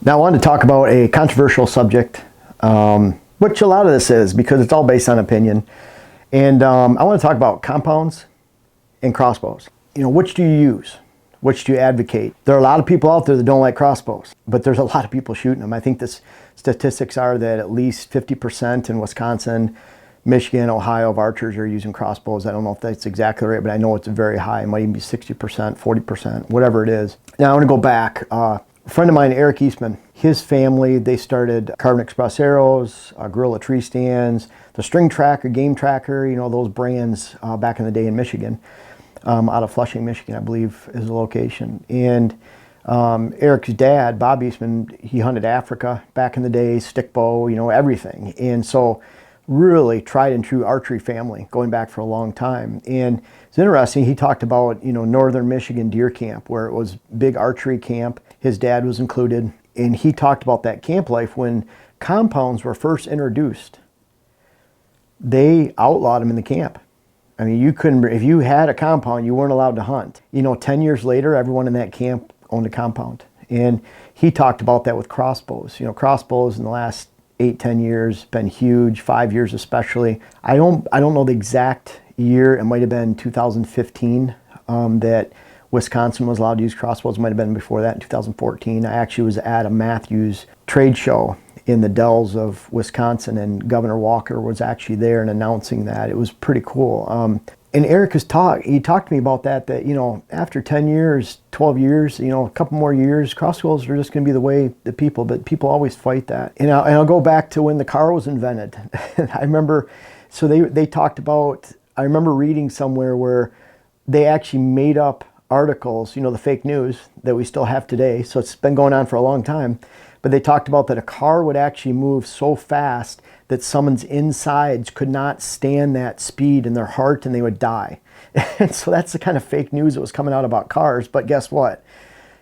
Now I wanted to talk about a controversial subject, which a lot of this is because it's all based on opinion. And I want to talk about compounds and crossbows. You know, which do you use? Which do you advocate? There are a lot of people out there that don't like crossbows, but there's a lot of people shooting them. I think the statistics are that at least 50% in Wisconsin, Michigan, Ohio of archers are using crossbows. I don't know if that's exactly right, but I know it's very high. It might even be 60%, 40%, whatever it is. Now I want to go back. A friend of mine, Eric Eastman, his family, they started Carbon Express arrows, Gorilla tree stands, the String Tracker, Game Tracker, you know, those brands back in the day in Michigan, out of Flushing, Michigan, I believe is the location. And Eric's dad, Bob Eastman, he hunted Africa back in the day, stick bow, you know, everything. And so really tried and true archery family going back for a long time. And it's interesting, he talked about, you know, northern Michigan deer camp where it was big archery camp. His dad was included. And he talked about that camp life when compounds were first introduced. They outlawed them in the camp. I mean, you couldn't, if you had a compound, you weren't allowed to hunt. You know, 10 years later, everyone in that camp owned a compound. And he talked about that with crossbows. You know, crossbows in the last 8-10 years been huge, 5 years especially. I don't know the exact year. It might have been 2015 that Wisconsin was allowed to use crossbows. It might have been before that in 2014. I actually was at a Matthews trade show in the Dells of Wisconsin, and Governor Walker was actually there and announcing that. It was pretty cool. And Eric he talked to me about that, you know, after 10 years, 12 years, you know, a couple more years, crossbows are just going to be the way the people, but people always fight that. And I'll go back to when the car was invented. I remember, so they talked about, I remember reading somewhere where they actually made up articles, you know, the fake news that we still have today. So it's been going on for a long time. But they talked about that a car would actually move so fast that someone's insides could not stand that speed in their heart and they would die. And so that's the kind of fake news that was coming out about cars. But guess what?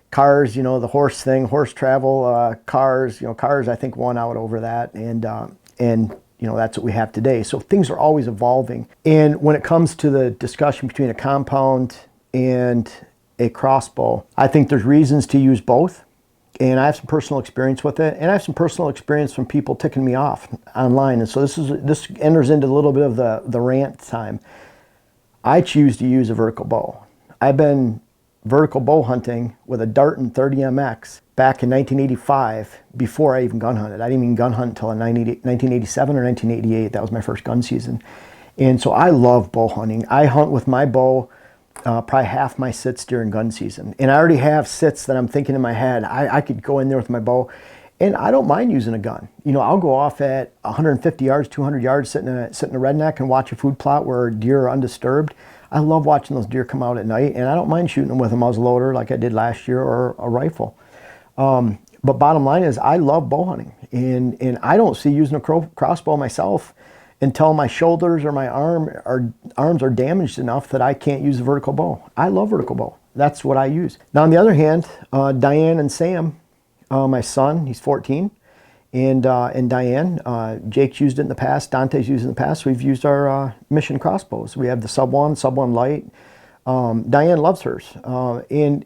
Cars, you know, the horse thing, horse travel, cars, you know, cars I think won out over that. And you know, that's what we have today. So things are always evolving. And when it comes to the discussion between a compound and a crossbow, I think there's reasons to use both. And I have some personal experience with it, and I have some personal experience from people ticking me off online. And so this enters into a little bit of the rant time. I choose to use a vertical bow. I've been vertical bow hunting with a Darton 30MX back in 1985 before I even gun hunted. I didn't even gun hunt until 1987 or 1988. That was my first gun season. And so I love bow hunting. I hunt with my bow probably half my sits during gun season. And I already have sits that I'm thinking in my head, I could go in there with my bow. And I don't mind using a gun. You know, I'll go off at 150 yards, 200 yards, sit in a redneck and watch a food plot where deer are undisturbed. I love watching those deer come out at night, and I don't mind shooting them with a muzzleloader like I did last year or a rifle. But bottom line is I love bow hunting. And I don't see using a crossbow myself until my shoulders or my arms are damaged enough that I can't use the vertical bow. I love vertical bow. That's what I use. Now on the other hand, Diane and Sam, my son, he's 14, and Diane, Jake's used it in the past, Dante's used it in the past. We've used our Mission crossbows. We have the Sub 1 Light. Diane loves hers. And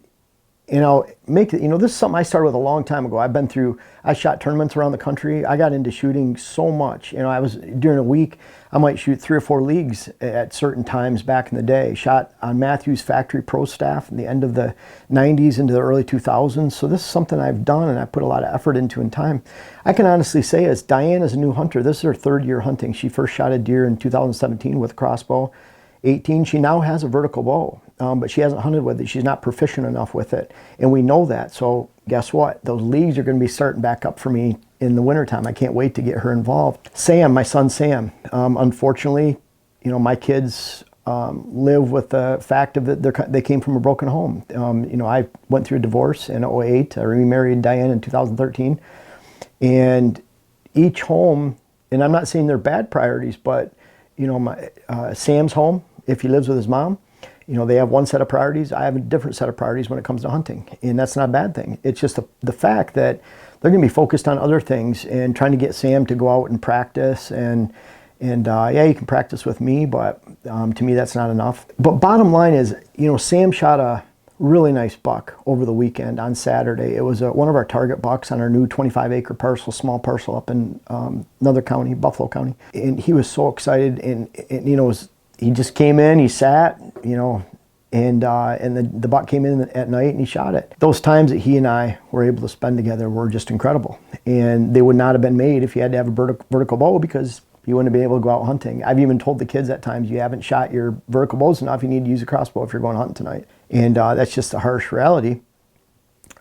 you know, this is something I started with a long time ago. I shot tournaments around the country. I got into shooting so much. You know, during a week, I might shoot 3 or 4 leagues at certain times back in the day. Shot on Matthews factory pro staff in the end of the 90s into the early 2000s. So this is something I've done and I put a lot of effort into in time. I can honestly say as Diane is a new hunter, this is her 3rd year hunting. She first shot a deer in 2017 with a crossbow. 18, she now has a vertical bow, but she hasn't hunted with it. She's not proficient enough with it, and we know that. So guess what? Those leagues are going to be starting back up for me in the wintertime. I can't wait to get her involved. Sam, my son Sam, unfortunately, you know, my kids live with the fact of that they came from a broken home. You know, I went through a divorce in 2008. I remarried Diane in 2013, and each home, and I'm not saying they're bad priorities, but you know, Sam's home, if he lives with his mom, you know, they have one set of priorities. I have a different set of priorities when it comes to hunting. And that's not a bad thing. It's just the fact that they're going to be focused on other things and trying to get Sam to go out and practice. And yeah, you can practice with me, but to me, that's not enough. But bottom line is, you know, Sam shot a really nice buck over the weekend on Saturday. It was one of our target bucks on our new 25-acre parcel, small parcel up in another county, Buffalo County. And he was so excited, and you know, he just came in, he sat, you know, and the buck came in at night and he shot it. Those times that he and I were able to spend together were just incredible. And they would not have been made if you had to have a vertical bow, because you wouldn't be able to go out hunting. I've even told the kids at times, you haven't shot your vertical bows enough, you need to use a crossbow if you're going hunting tonight. And that's just a harsh reality.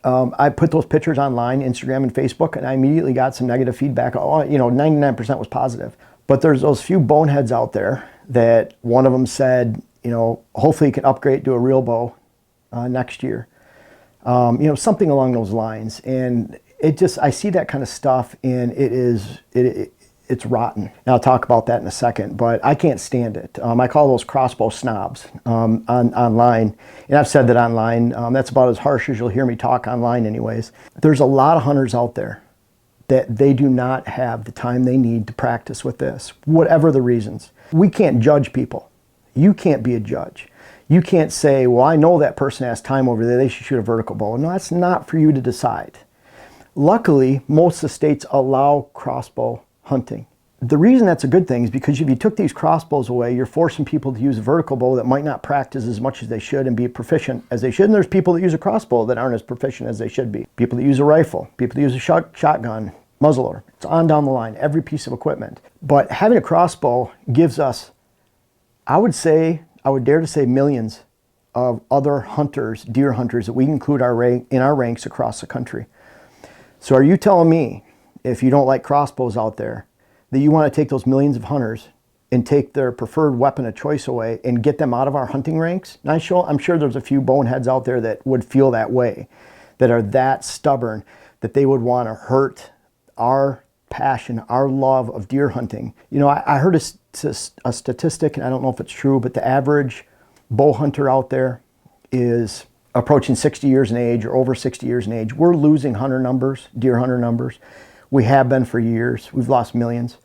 I put those pictures online, Instagram and Facebook, and I immediately got some negative feedback. Oh, you know, 99% was positive. But there's those few boneheads out there that one of them said, you know, hopefully you can upgrade to a real bow next year. You know, something along those lines. And it just, I see that kind of stuff, and it's rotten. And I'll talk about that in a second, but I can't stand it. I call those crossbow snobs online. And I've said that online. That's about as harsh as you'll hear me talk online anyways. There's a lot of hunters out there that they do not have the time they need to practice with this, whatever the reasons. We can't judge people. You can't be a judge. You can't say, well, I know that person has time over there, they should shoot a vertical bow. No, that's not for you to decide. Luckily, most of the states allow crossbow hunting. The reason that's a good thing is because if you took these crossbows away, you're forcing people to use a vertical bow that might not practice as much as they should and be proficient as they should. And there's people that use a crossbow that aren't as proficient as they should be. People that use a rifle, people that use a shotgun, muzzleloader. It's on down the line, every piece of equipment. But having a crossbow gives us, I would dare to say, millions of other hunters, deer hunters, that we include in our ranks across the country. So are you telling me, if you don't like crossbows out there, that you want to take those millions of hunters and take their preferred weapon of choice away and get them out of our hunting ranks? Now, I'm sure there's a few boneheads out there that would feel that way, that are that stubborn, that they would want to hurt our passion, our love of deer hunting. You know, I heard a statistic, and I don't know if it's true, but the average bow hunter out there is approaching 60 years in age or over 60 years in age. We're losing hunter numbers, deer hunter numbers. We have been for years. We've lost millions.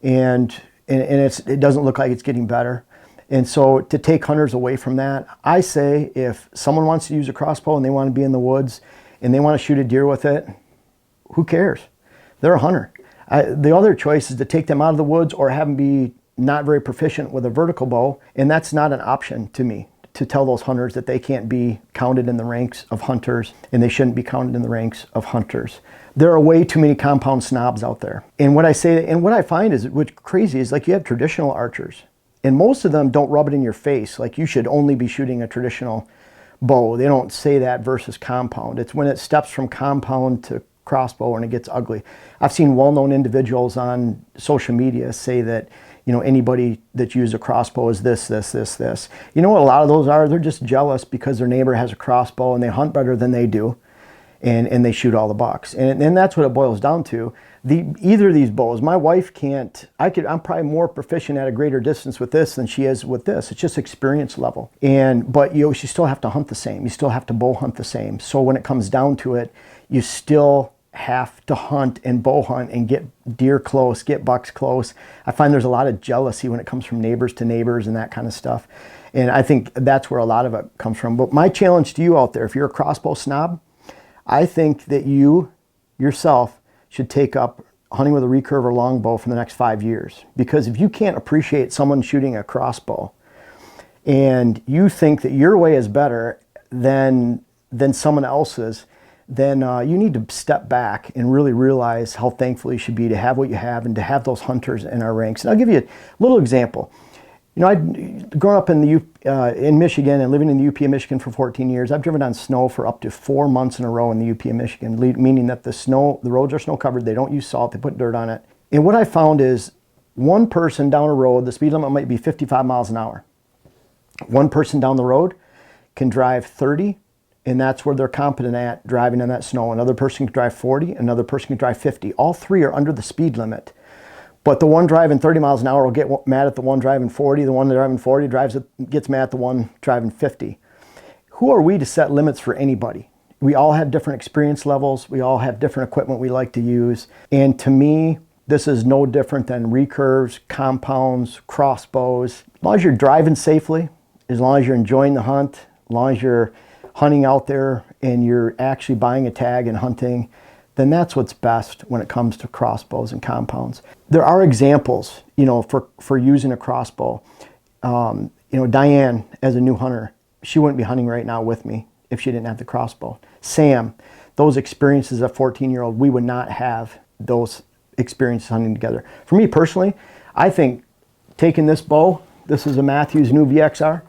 And it doesn't look like it's getting better. And so to take hunters away from that, I say if someone wants to use a crossbow and they want to be in the woods and they want to shoot a deer with it, who cares? They're a hunter. The other choice is to take them out of the woods or have them be not very proficient with a vertical bow, and that's not an option to me, to tell those hunters that they can't be counted in the ranks of hunters and they shouldn't be counted in the ranks of hunters. There are way too many compound snobs out there. And what I say, and what I find is, what's crazy is, like, you have traditional archers, and most of them don't rub it in your face like you should only be shooting a traditional bow. They don't say that versus compound. It's when it steps from compound to crossbow and it gets ugly. I've seen well-known individuals on social media say that, you know, anybody that used a crossbow is this. You know what a lot of those are? They're just jealous because their neighbor has a crossbow and they hunt better than they do, and they shoot all the bucks. And that's what it boils down to. Either of these bows, my wife can't, I'm probably more proficient at a greater distance with this than she is with this. It's just experience level. But you still have to hunt the same. You still have to bow hunt the same. So when it comes down to it, you still have to hunt and bow hunt and get deer close, get bucks close. I find there's a lot of jealousy when it comes from neighbors to neighbors and that kind of stuff. And I think that's where a lot of it comes from. But my challenge to you out there, if you're a crossbow snob, I think that you yourself should take up hunting with a recurve or longbow for the next 5 years. Because if you can't appreciate someone shooting a crossbow and you think that your way is better than someone else's, then you need to step back and really realize how thankful you should be to have what you have and to have those hunters in our ranks. And I'll give you a little example. You know, I'd grown up in Michigan and living in the UP of Michigan for 14 years. I've driven on snow for up to 4 months in a row in the UP of Michigan, meaning that the roads are snow covered. They don't use salt. They put dirt on it. And what I found is, one person down a road, the speed limit might be 55 miles an hour. One person down the road can drive 30, and that's where they're competent at driving in that snow. Another person can drive 40, another person can drive 50. All three are under the speed limit. But the one driving 30 miles an hour will get mad at the one driving 40. The one driving 40 gets mad at the one driving 50. Who are we to set limits for anybody? We all have different experience levels. We all have different equipment we like to use. And to me, this is no different than recurves, compounds, crossbows. As long as you're driving safely, as long as you're enjoying the hunt, as long as you're hunting out there and you're actually buying a tag and hunting, then that's what's best when it comes to crossbows and compounds. There are examples, for using a crossbow. Diane, as a new hunter, she wouldn't be hunting right now with me if she didn't have the crossbow. Sam, those experiences as a 14-year-old, we would not have those experiences hunting together. For me personally, I think taking this bow, this is a Matthews new VXR,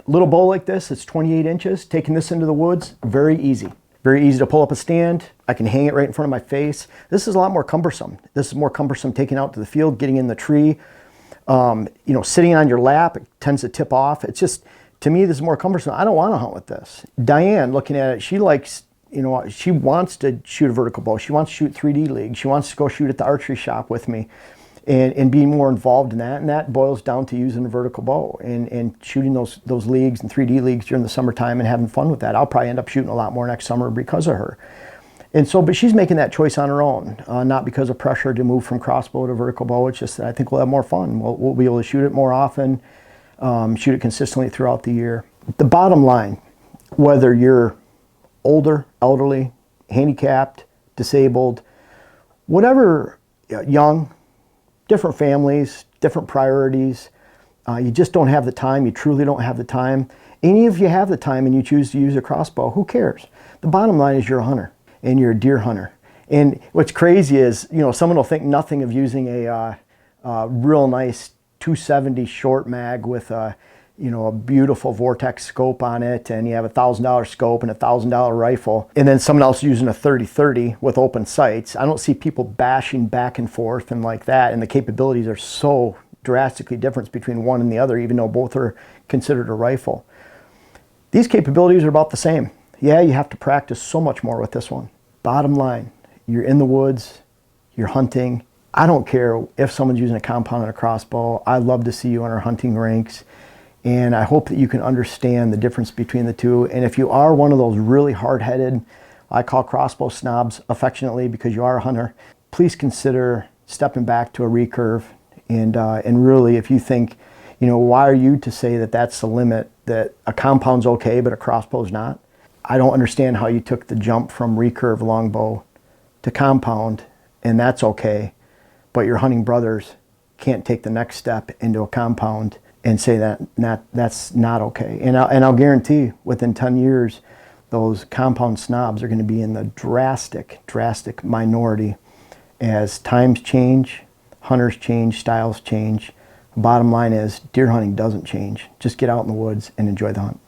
little bow like this, it's 28 inches, taking this into the woods, very easy. Very easy to pull up a stand. I can hang it right in front of my face. This is a lot more cumbersome. This is more cumbersome taking out to the field, getting in the tree. Sitting on your lap, it tends to tip off. It's just, to me, this is more cumbersome. I don't want to hunt with this. Diane, looking at it, she likes, she wants to shoot a vertical bow. She wants to shoot 3D league. She wants to go shoot at the archery shop with me and be more involved in that. And that boils down to using a vertical bow and shooting those leagues and 3D leagues during the summertime and having fun with that. I'll probably end up shooting a lot more next summer because of her. And so, but she's making that choice on her own, not because of pressure to move from crossbow to vertical bow. It's just that I think we'll have more fun. We'll be able to shoot it more often, shoot it consistently throughout the year. The bottom line, whether you're older, elderly, handicapped, disabled, whatever, young, different families, different priorities, you just don't have the time, you truly don't have the time. And if you have the time and you choose to use a crossbow, who cares? The bottom line is you're a hunter. And you're a deer hunter. And what's crazy is, someone will think nothing of using a real nice 270 short mag with a beautiful Vortex scope on it, and you have a $1,000 scope and a $1,000 rifle, and then someone else using a 30-30 with open sights. I don't see people bashing back and forth and like that, and the capabilities are so drastically different between one and the other, even though both are considered a rifle. These capabilities are about the same. Yeah, you have to practice so much more with this one. Bottom line, you're in the woods, you're hunting. I don't care if someone's using a compound and a crossbow. I love to see you on our hunting ranks. And I hope that you can understand the difference between the two. And if you are one of those really hard-headed, I call crossbow snobs affectionately because you are a hunter, please consider stepping back to a recurve. And really, if you think, why are you to say that that's the limit, that a compound's okay, but a crossbow's not? I don't understand how you took the jump from recurve longbow to compound, and that's okay, but your hunting brothers can't take the next step into a compound and say that's not okay. And I'll guarantee within 10 years, those compound snobs are going to be in the drastic minority as times change, hunters change, styles change. Bottom line is deer hunting doesn't change. Just get out in the woods and enjoy the hunt.